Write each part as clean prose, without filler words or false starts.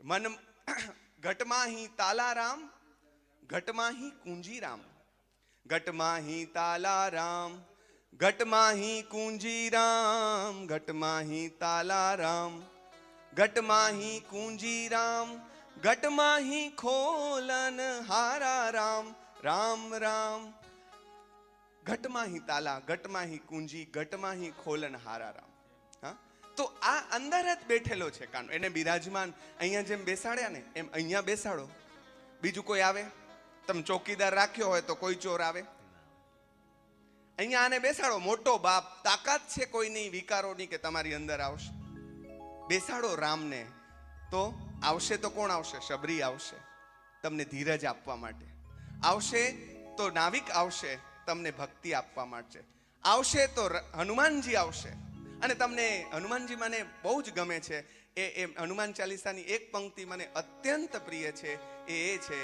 મન ઘટમાહી તાલારામ, ઘટમાહી કુંજીરામ, ઘટમાહી તાલારામ, ઘટમાહી કુંજીરામ, ઘટમાહી તાલારામ, ઘટમાહી કુંજીરામ, ઘટમાહી ખોલન હારા રામ, રામ રામ. ઘટમાહી તાલા, ઘટમાહી કુંજી, ઘટમાહી ખોલન હારા રામ. હા, તો આ અંદર જ બેઠેલો છે કાનો. એને બિરાજમાન અહીંયા જેમ બેસાડ્યા ને એમ અહીંયા બેસાડો. બીજું કોઈ આવે? તમે ચોકીદાર રાખ્યો હોય તો કોઈ ચોર આવે? અહીંયા આને બેસાડો, મોટો બાપ, તાકાત છે કોઈ નહીં વિકારોની કે તમારી અંદર આવશે. બેસાડો રામને, તો આવશે તો કોણ આવશે? શબરી આવશે તમને ધીરજ આપવા માટે, આવશે તો નાવિક આવશે તમને ભક્તિ આપવા માટે, આવશે તો હનુમાનજી આવશે. અને તમને હનુમાનજી મને બહુ જ ગમે છે. એ હનુમાન ચાલીસાની એક પંક્તિ મને અત્યંત પ્રિય છે. એ છે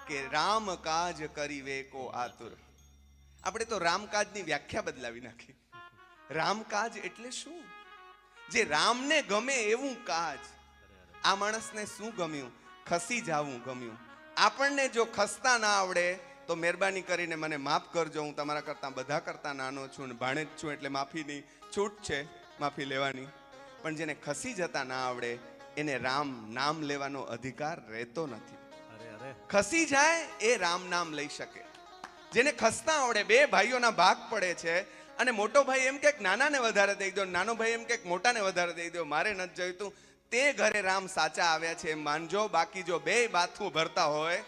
કે રામ કાજ કરી વેકો આતુર. આપણે તો રામકાજની વ્યાખ્યા બદલાવી નાખી. રામકાજ એટલે શું? જે રામને ગમે એવું કાજ. આ માણસને શું ગમ્યું? ખસી જાવું ગમ્યું. આપણને જો ખસતા ના આવડે તો મહેરબાની કરીને મને માફ કરજો. હું તમારા કરતાં બધા કરતાં નાનો છું ને ભાણેજ છું, એટલે માફીની છૂટ છે, માફી લેવાની. પણ જેને ખસી જતા ના આવડે એને રામ નામ લેવાનો અધિકાર રહેતો નથી. ખસી જાય એ રામ નામ લઈ શકે. જેને ખસતા આવડે, બે ભાઈઓના ભાગ પડે છે અને મોટો ભાઈ એમ કે નાનાને વધારે દઈ દો, નાનો ભાઈ એમ કે મોટાને વધારે દઈ દો, મારે નથી જોઈતું, તે ઘરે રામ સાચા આવ્યા છે એમ માનજો. બાકી જો બે બાથું ભરતા હોય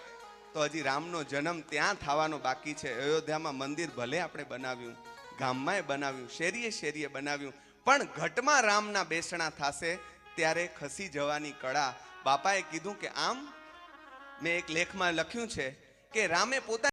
તો હજી રામનો જન્મ ત્યાં થવાનો બાકી છે. અયોધ્યામાં મંદિર ભલે આપણે બનાવ્યું, ગામમાંય બનાવ્યું, શેરીએ શેરીએ બનાવ્યું, પણ ઘટમાં રામના બેસણા થશે ત્યારે ખસી જવાની કળા. બાપાએ કીધું કે આમ મેં એક લેખમાં લખ્યું છે કે રામે પોતાની